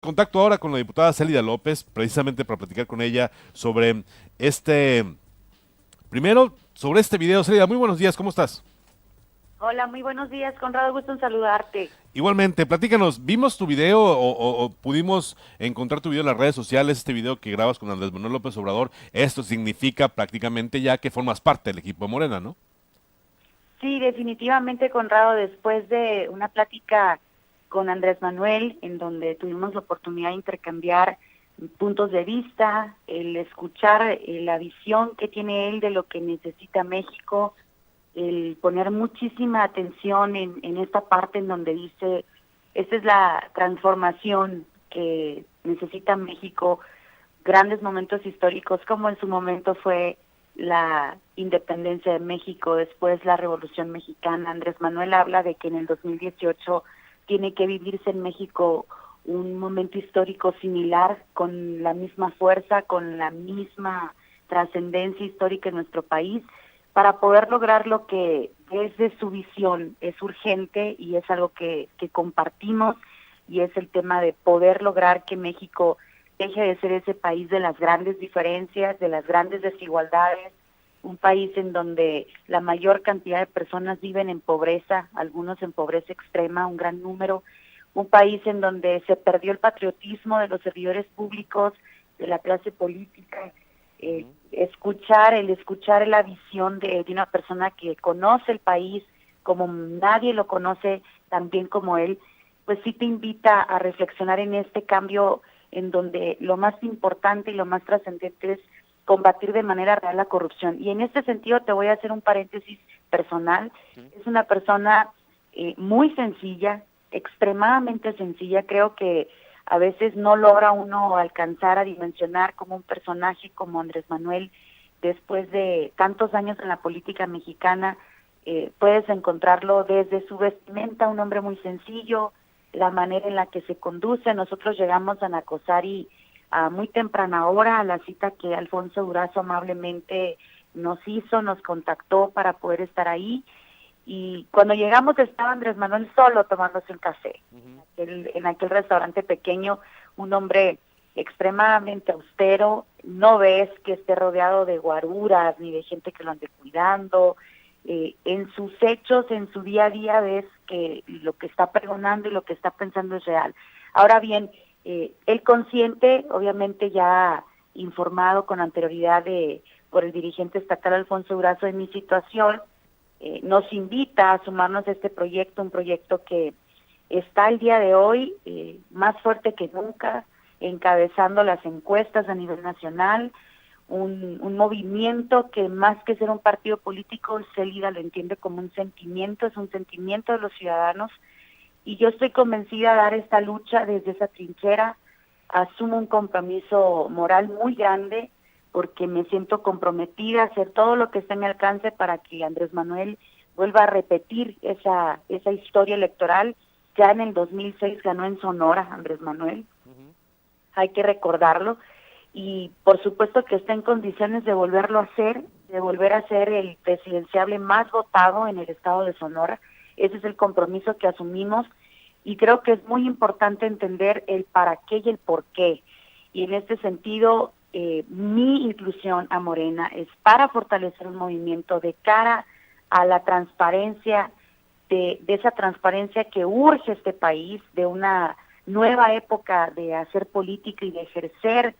Contacto ahora con la diputada Célida López, precisamente para platicar con ella sobre este, primero, sobre este video. Célida, muy buenos días, ¿cómo estás? Hola, muy buenos días, Conrado, gusto en saludarte. Igualmente, platícanos, ¿vimos tu video o pudimos encontrar tu video en las redes sociales, este video que grabas con Andrés Manuel López Obrador? Esto significa prácticamente ya que formas parte del equipo de Morena, ¿no? Sí, definitivamente, Conrado, después de una plática con Andrés Manuel, en donde tuvimos la oportunidad de intercambiar puntos de vista, el escuchar la visión que tiene él de lo que necesita México, el poner muchísima atención en esta parte en donde dice, esta es la transformación que necesita México, grandes momentos históricos, como en su momento fue la independencia de México, después la Revolución Mexicana. Andrés Manuel habla de que en el 2018 tiene que vivirse en México un momento histórico similar, con la misma fuerza, con la misma trascendencia histórica en nuestro país, para poder lograr lo que desde su visión es urgente y es algo que compartimos, y es el tema de poder lograr que México deje de ser ese país de las grandes diferencias, de las grandes desigualdades, un país en donde la mayor cantidad de personas viven en pobreza, algunos en pobreza extrema, un gran número, un país en donde se perdió el patriotismo de los servidores públicos, de la clase política, escuchar la visión de una persona que conoce el país como nadie lo conoce tan bien como él, pues sí te invita a reflexionar en este cambio en donde lo más importante y lo más trascendente es combatir de manera real la corrupción. Y en este sentido te voy a hacer un paréntesis personal. Es una persona muy sencilla, extremadamente sencilla. Creo que a veces no logra uno alcanzar a dimensionar como un personaje como Andrés Manuel, después de tantos años en la política mexicana, puedes encontrarlo desde su vestimenta, un hombre muy sencillo, la manera en la que se conduce. Nosotros llegamos a Nacosari a muy temprana hora, a la cita que Alfonso Durazo amablemente nos hizo, nos contactó para poder estar ahí, y cuando llegamos estaba Andrés Manuel solo tomándose un café en aquel restaurante pequeño, un hombre extremadamente austero. No ves que esté rodeado de guaruras ni de gente que lo ande cuidando. En sus hechos, en su día a día, ves que lo que está pregonando y lo que está pensando es real. Ahora bien, el consciente, obviamente ya informado con anterioridad por el dirigente estatal Alfonso Durazo de mi situación, nos invita a sumarnos a este proyecto, un proyecto que está el día de hoy más fuerte que nunca, encabezando las encuestas a nivel nacional, un movimiento que más que ser un partido político, Célida lo entiende como un sentimiento, es un sentimiento de los ciudadanos, y yo estoy convencida de dar esta lucha desde esa trinchera. Asumo un compromiso moral muy grande porque me siento comprometida a hacer todo lo que esté en mi alcance para que Andrés Manuel vuelva a repetir esa historia electoral. Ya en el 2006 ganó en Sonora Andrés Manuel, hay que recordarlo, y por supuesto que está en condiciones de volverlo a hacer, de volver a ser el presidenciable más votado en el estado de Sonora. Ese es el compromiso que asumimos, y creo que es muy importante entender el para qué y el por qué. Y en este sentido, mi inclusión a Morena es para fortalecer un movimiento de cara a la transparencia, de esa transparencia que urge este país, de una nueva época de hacer política y de ejercer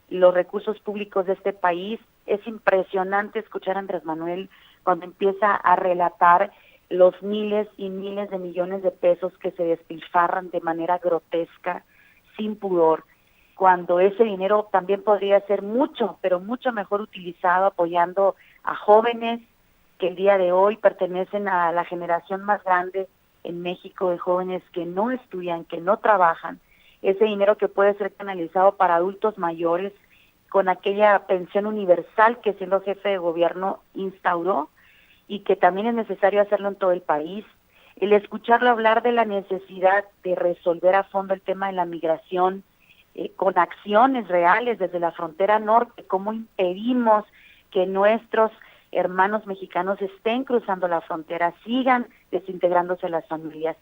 los recursos públicos de este país. Es impresionante escuchar a Andrés Manuel cuando empieza a relatar los miles y miles de millones de pesos que se despilfarran de manera grotesca, sin pudor, cuando ese dinero también podría ser mucho, pero mucho mejor utilizado apoyando a jóvenes que el día de hoy pertenecen a la generación más grande en México de jóvenes que no estudian, que no trabajan. Ese dinero que puede ser canalizado para adultos mayores con aquella pensión universal que siendo jefe de gobierno instauró, y que también es necesario hacerlo en todo el país. El escucharlo hablar de la necesidad de resolver a fondo el tema de la migración, con acciones reales desde la frontera norte, cómo impedimos que nuestros hermanos mexicanos estén cruzando la frontera, sigan desintegrándose las familias.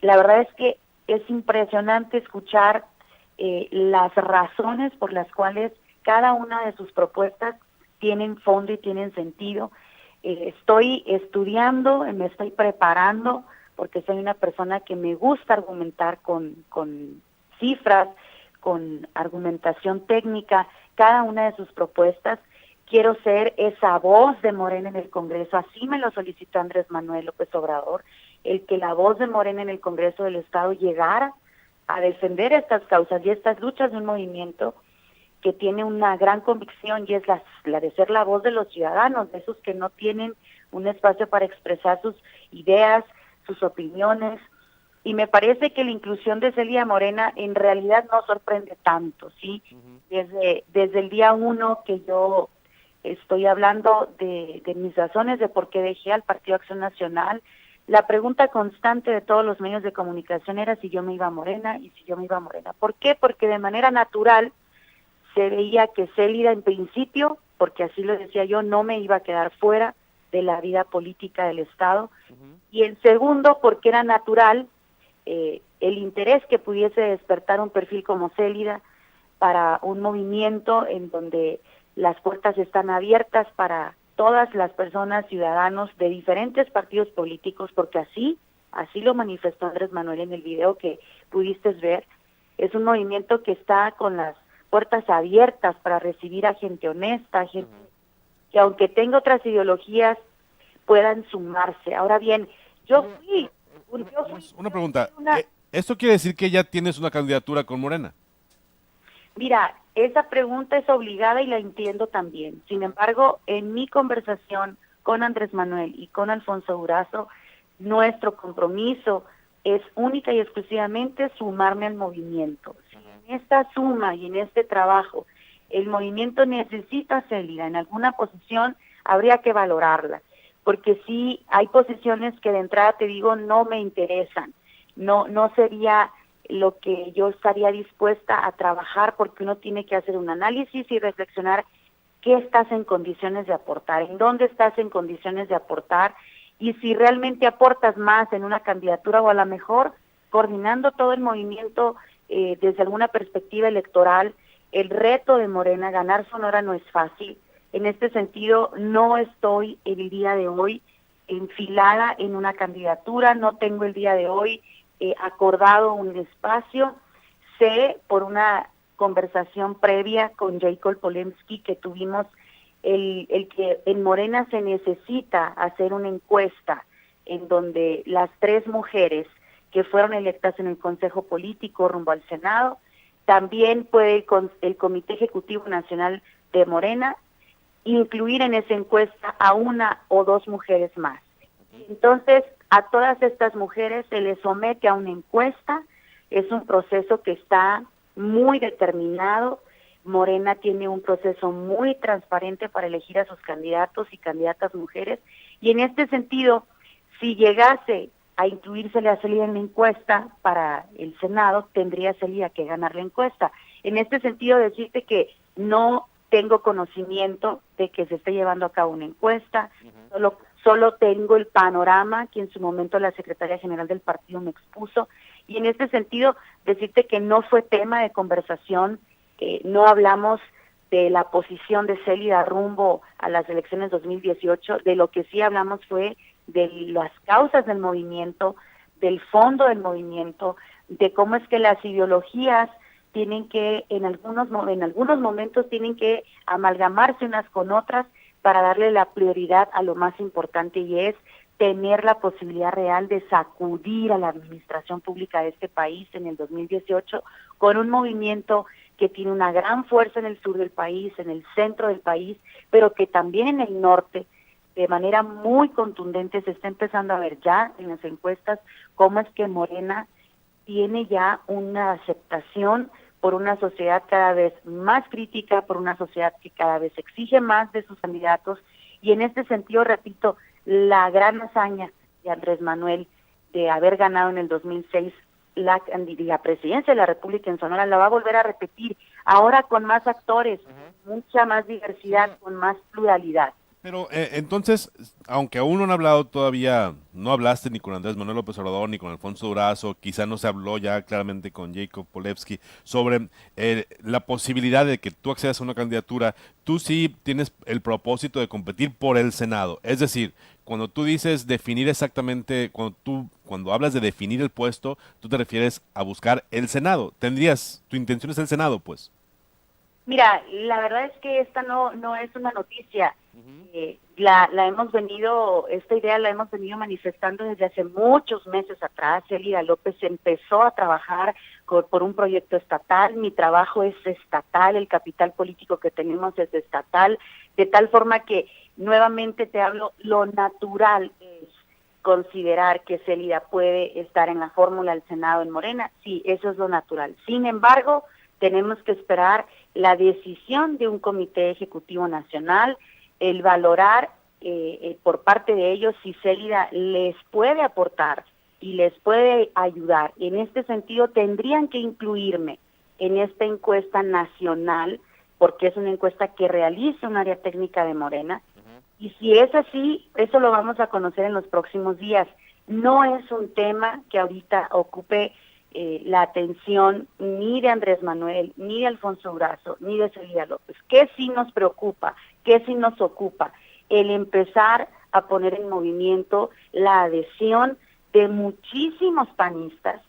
La verdad es que es impresionante escuchar las razones por las cuales cada una de sus propuestas tienen fondo y tienen sentido. Estoy estudiando, me estoy preparando, porque soy una persona que me gusta argumentar con cifras, con argumentación técnica, cada una de sus propuestas. Quiero ser esa voz de Morena en el Congreso, así me lo solicitó Andrés Manuel López Obrador, el que la voz de Morena en el Congreso del Estado llegara a defender estas causas y estas luchas de un movimiento que tiene una gran convicción, y es la de ser la voz de los ciudadanos, de esos que no tienen un espacio para expresar sus ideas, sus opiniones. Y me parece que la inclusión de Celida Morena en realidad no sorprende tanto, ¿sí? Desde el día 1 que yo estoy hablando de mis razones de por qué dejé al Partido Acción Nacional, la pregunta constante de todos los medios de comunicación era si yo me iba a Morena y si yo me iba a Morena. ¿Por qué? Porque de manera natural se veía que Celida en principio, porque así lo decía yo, no me iba a quedar fuera de la vida política del Estado, y en segundo, porque era natural el interés que pudiese despertar un perfil como Celida para un movimiento en donde las puertas están abiertas para todas las personas, ciudadanos de diferentes partidos políticos, porque así lo manifestó Andrés Manuel en el video que pudiste ver. Es un movimiento que está con las puertas abiertas para recibir a gente honesta, gente que aunque tenga otras ideologías puedan sumarse. Ahora bien, Una pregunta, ¿esto quiere decir que ya tienes una candidatura con Morena? Mira, esa pregunta es obligada y la entiendo también. Sin embargo, en mi conversación con Andrés Manuel y con Alfonso Durazo, nuestro compromiso es única y exclusivamente sumarme al movimiento. Si en esta suma y en este trabajo el movimiento necesita Celida en alguna posición, habría que valorarla, porque sí hay posiciones que de entrada te digo no me interesan, no sería lo que yo estaría dispuesta a trabajar, porque uno tiene que hacer un análisis y reflexionar qué estás en condiciones de aportar, en dónde estás en condiciones de aportar, y si realmente aportas más en una candidatura o a lo mejor coordinando todo el movimiento desde alguna perspectiva electoral. El reto de Morena, ganar Sonora, no es fácil. En este sentido, no estoy el día de hoy enfilada en una candidatura, no tengo el día de hoy acordado un espacio. Sé por una conversación previa con Jacob Polemski que tuvimos el que en Morena se necesita hacer una encuesta en donde las 3 mujeres que fueron electas en el Consejo Político rumbo al Senado, también puede el Comité Ejecutivo Nacional de Morena incluir en esa encuesta a 1 o 2 mujeres más. Entonces, a todas estas mujeres se les somete a una encuesta, es un proceso que está muy determinado. Morena tiene un proceso muy transparente para elegir a sus candidatos y candidatas mujeres, y en este sentido, si llegase a incluírsele a Celida en la encuesta para el Senado, tendría Celida que ganar la encuesta. En este sentido, decirte que no tengo conocimiento de que se esté llevando a cabo una encuesta, solo tengo el panorama que en su momento la secretaria general del partido me expuso, y en este sentido decirte que no fue tema de conversación, no hablamos de la posición de Celida rumbo a las elecciones 2018, de lo que sí hablamos fue de las causas del movimiento, del fondo del movimiento, de cómo es que las ideologías tienen que, en algunos momentos tienen que amalgamarse unas con otras para darle la prioridad a lo más importante, y es tener la posibilidad real de sacudir a la administración pública de este país en el 2018 con un movimiento que tiene una gran fuerza en el sur del país, en el centro del país, pero que también en el norte, de manera muy contundente, se está empezando a ver ya en las encuestas cómo es que Morena tiene ya una aceptación por una sociedad cada vez más crítica, por una sociedad que cada vez exige más de sus candidatos, y en este sentido, repito, la gran hazaña de Andrés Manuel de haber ganado en el 2006 la presidencia de la República en Sonora, la va a volver a repetir, ahora con más actores, mucha más diversidad, con más pluralidad. Pero entonces, aunque aún no han hablado todavía, no hablaste ni con Andrés Manuel López Obrador ni con Alfonso Durazo, quizá no se habló ya claramente con Jacob Polevsky sobre la posibilidad de que tú accedas a una candidatura, tú sí tienes el propósito de competir por el Senado. Es decir, cuando tú dices definir exactamente, cuando hablas de definir el puesto, tú te refieres a buscar el Senado. Tu intención es el Senado, pues. Mira, la verdad es que esta no es una noticia. Esta idea la hemos venido manifestando desde hace muchos meses atrás. Elida López empezó a trabajar por un proyecto estatal. Mi trabajo es estatal, el capital político que tenemos es estatal, de tal forma que nuevamente te hablo, lo natural es considerar que Célida puede estar en la fórmula del Senado en Morena. Sí, eso es lo natural. Sin embargo, tenemos que esperar la decisión de un comité ejecutivo nacional, el valorar por parte de ellos si Célida les puede aportar y les puede ayudar. En este sentido, tendrían que incluirme en esta encuesta nacional, porque es una encuesta que realiza un área técnica de Morena, y si es así, eso lo vamos a conocer en los próximos días. No es un tema que ahorita ocupe la atención ni de Andrés Manuel, ni de Alfonso Durazo, ni de Célida López. ¿Qué sí nos preocupa? ¿Qué sí nos ocupa? El empezar a poner en movimiento la adhesión de muchísimos panistas,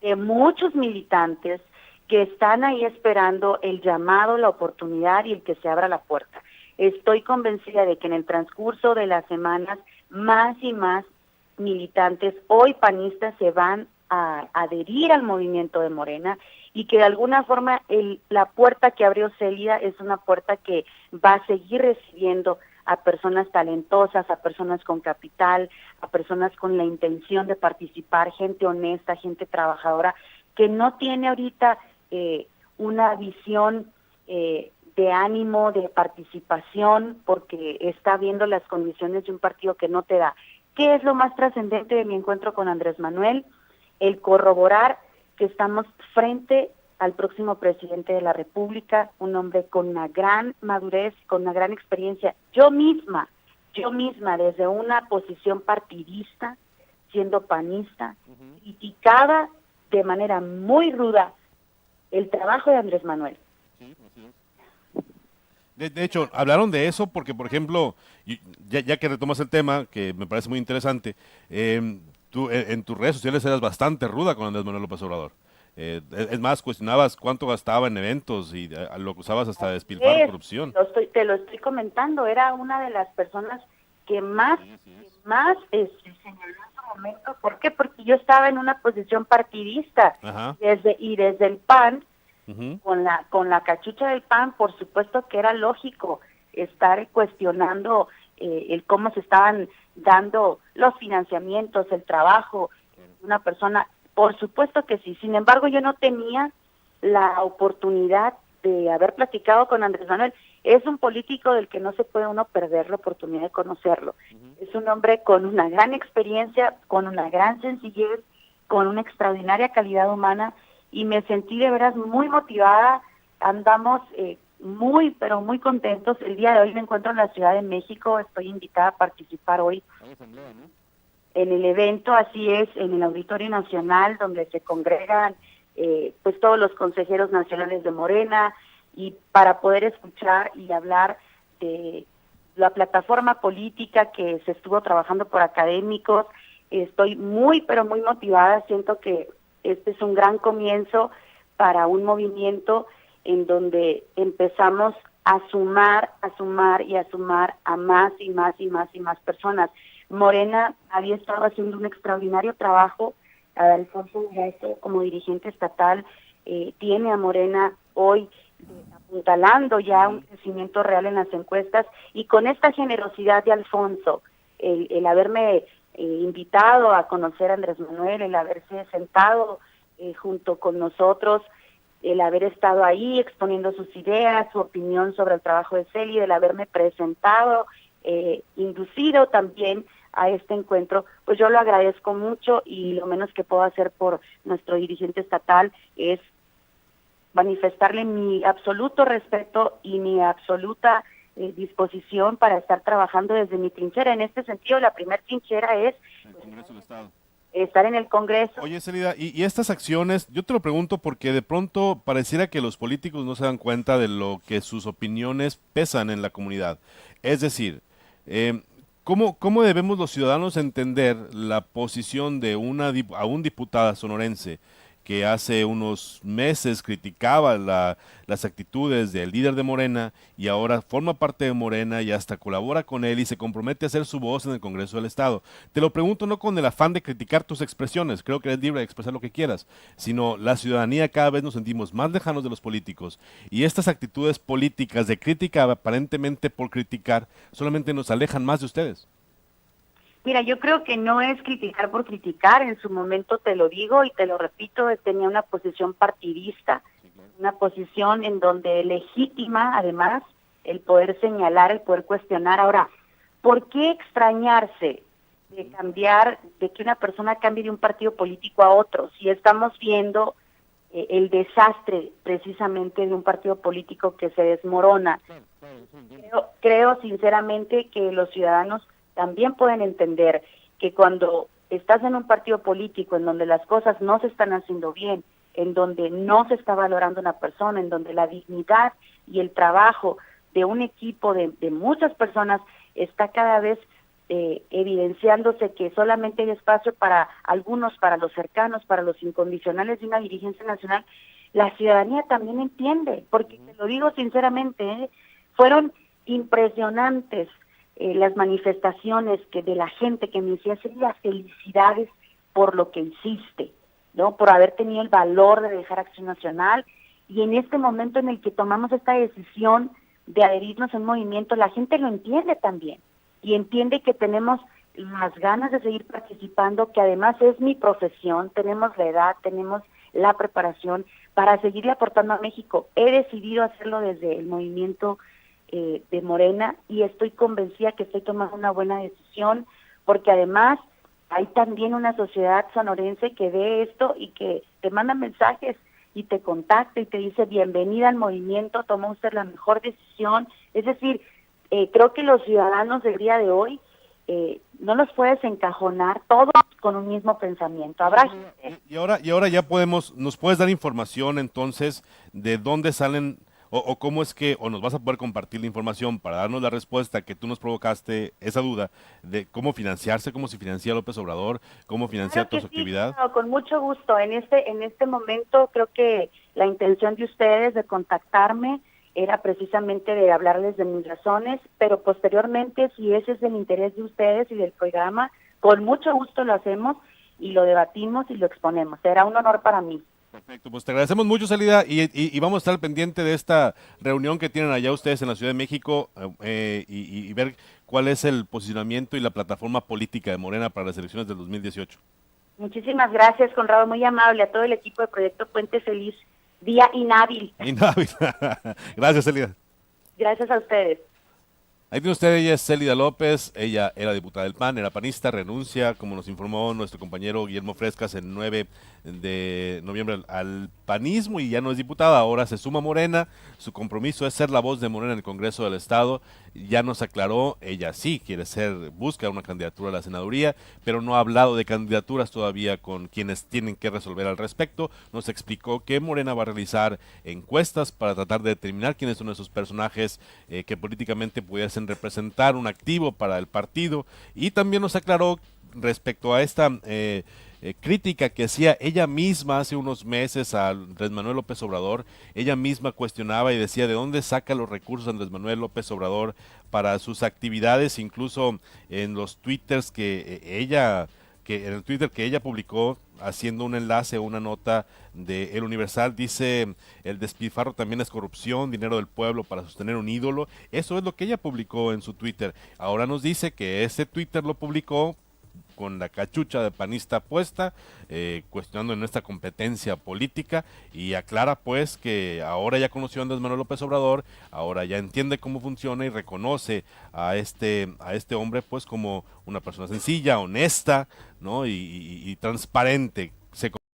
de muchos militantes que están ahí esperando el llamado, la oportunidad y el que se abra la puerta. Estoy convencida de que en el transcurso de las semanas más y más militantes, hoy panistas, se van a adherir al movimiento de Morena y que de alguna forma la puerta que abrió Célida es una puerta que va a seguir recibiendo a personas talentosas, a personas con capital, a personas con la intención de participar, gente honesta, gente trabajadora, que no tiene ahorita una visión de ánimo, de participación, porque está viendo las condiciones de un partido que no te da. ¿Qué es lo más trascendente de mi encuentro con Andrés Manuel? El corroborar que estamos frente al próximo presidente de la República, un hombre con una gran madurez, con una gran experiencia. Yo misma, desde una posición partidista, siendo panista, criticaba de manera muy ruda el trabajo de Andrés Manuel. De hecho, hablaron de eso porque, por ejemplo, ya que retomas el tema, que me parece muy interesante, tú en tus redes sociales eras bastante ruda con Andrés Manuel López Obrador. Es más, cuestionabas cuánto gastaba en eventos y lo acusabas hasta de despilfarro, corrupción. Te lo estoy comentando, era una de las personas que más señaló en su momento. ¿Por qué? Porque yo estaba en una posición partidista. Ajá. Desde el PAN, Ujú. con la cachucha del PAN, por supuesto que era lógico estar cuestionando el cómo se estaban dando los financiamientos, el trabajo de una persona. Por supuesto que sí. Sin embargo, yo no tenía la oportunidad de haber platicado con Andrés Manuel. Es un político del que no se puede uno perder la oportunidad de conocerlo. Es un hombre con una gran experiencia, con una gran sencillez, con una extraordinaria calidad humana, y me sentí de veras muy motivada. Andamos muy, pero muy contentos. El día de hoy me encuentro en la Ciudad de México, estoy invitada a participar hoy en el evento, así es, en el Auditorio Nacional, donde se congregan pues todos los consejeros nacionales de Morena, y para poder escuchar y hablar de la plataforma política que se estuvo trabajando por académicos. Estoy muy, pero muy motivada. Siento que este es un gran comienzo para un movimiento en donde empezamos a sumar a más y más y más y más personas. Morena había estado haciendo un extraordinario trabajo. Alfonso Durazo, como dirigente estatal, tiene a Morena hoy apuntalando ya un crecimiento real en las encuestas, y con esta generosidad de Alfonso, el haberme invitado a conocer a Andrés Manuel, el haberse sentado junto con nosotros, el haber estado ahí exponiendo sus ideas, su opinión sobre el trabajo de Célida, el haberme presentado, inducido también a este encuentro, pues yo lo agradezco mucho, y lo menos que puedo hacer por nuestro dirigente estatal es manifestarle mi absoluto respeto y mi absoluta disposición para estar trabajando desde mi trinchera. En este sentido, la primera trinchera es el Congreso del Estado. Estar en el Congreso. Oye, Celida, y estas acciones, yo te lo pregunto porque de pronto pareciera que los políticos no se dan cuenta de lo que sus opiniones pesan en la comunidad. Es decir, eh, ¿cómo debemos los ciudadanos entender la posición de a un diputada sonorense que hace unos meses criticaba las actitudes del líder de Morena y ahora forma parte de Morena y hasta colabora con él y se compromete a hacer su voz en el Congreso del Estado? Te lo pregunto no con el afán de criticar tus expresiones, creo que eres libre de expresar lo que quieras, sino la ciudadanía cada vez nos sentimos más lejanos de los políticos y estas actitudes políticas de crítica aparentemente por criticar solamente nos alejan más de ustedes. Mira, yo creo que no es criticar por criticar, en su momento te lo digo y te lo repito, tenía una posición partidista, una posición en donde legítima, además, el poder señalar, el poder cuestionar. Ahora, ¿por qué extrañarse de cambiar, de que una persona cambie de un partido político a otro? Si estamos viendo el desastre precisamente de un partido político que se desmorona. Creo sinceramente que los ciudadanos también pueden entender que cuando estás en un partido político en donde las cosas no se están haciendo bien, en donde no se está valorando una persona, en donde la dignidad y el trabajo de un equipo de muchas personas está cada vez evidenciándose que solamente hay espacio para algunos, para los cercanos, para los incondicionales de una dirigencia nacional, la ciudadanía también entiende, porque te lo digo sinceramente, fueron impresionantes las manifestaciones de la gente que me decía, Celia, felicidades por lo que hiciste, ¿no? Por haber tenido el valor de dejar Acción Nacional, y en este momento en el que tomamos esta decisión de adherirnos a un movimiento, la gente lo entiende también, y entiende que tenemos las ganas de seguir participando, que además es mi profesión, tenemos la edad, tenemos la preparación para seguirle aportando a México. He decidido hacerlo desde el movimiento de Morena y estoy convencida que estoy tomando una buena decisión, porque además hay también una sociedad sonorense que ve esto y que te manda mensajes y te contacta y te dice bienvenida al movimiento, tomó usted la mejor decisión. Es decir, creo que los ciudadanos del día de hoy no los puedes encajonar todos con un mismo pensamiento. Habrá y ahora ya nos puedes dar información entonces de dónde salen o cómo es que, o nos vas a poder compartir la información para darnos la respuesta que tú nos provocaste, esa duda de cómo financiarse, cómo se financia López Obrador, cómo financiar toda su actividad. Claro, con mucho gusto. En este momento creo que la intención de ustedes de contactarme era precisamente de hablarles de mis razones, pero posteriormente, si ese es el interés de ustedes y del programa, con mucho gusto lo hacemos y lo debatimos y lo exponemos. Será un honor para mí. Perfecto, pues te agradecemos mucho, Celida, y vamos a estar al pendiente de esta reunión que tienen allá ustedes en la Ciudad de México y ver cuál es el posicionamiento y la plataforma política de Morena para las elecciones del 2018. Muchísimas gracias, Conrado, muy amable, a todo el equipo de Proyecto Puente Feliz, día inhábil. Inhábil. Gracias, Celida. Gracias a ustedes. Ahí tiene usted, ella es Celida López, ella era diputada del PAN, era panista, renuncia, como nos informó nuestro compañero Guillermo Frescas, el 9 de noviembre al panismo y ya no es diputada, ahora se suma a Morena, su compromiso es ser la voz de Morena en el Congreso del Estado, ya nos aclaró, ella sí quiere busca una candidatura a la senaduría, pero no ha hablado de candidaturas todavía con quienes tienen que resolver al respecto, nos explicó que Morena va a realizar encuestas para tratar de determinar quiénes son esos personajes que políticamente pudiesen representar un activo para el partido, y también nos aclaró respecto a esta crítica que hacía ella misma hace unos meses a Andrés Manuel López Obrador. Ella misma cuestionaba y decía de dónde saca los recursos Andrés Manuel López Obrador para sus actividades, incluso en los twitters en el Twitter que ella publicó haciendo un enlace o una nota de El Universal, dice el despilfarro también es corrupción, dinero del pueblo para sostener un ídolo. Eso es lo que ella publicó en su Twitter. Ahora nos dice que ese Twitter lo publicó con la cachucha de panista puesta, cuestionando en esta competencia política, y aclara pues que ahora ya conoció a Andrés Manuel López Obrador, ahora ya entiende cómo funciona y reconoce a este hombre pues como una persona sencilla, honesta, ¿no? y transparente,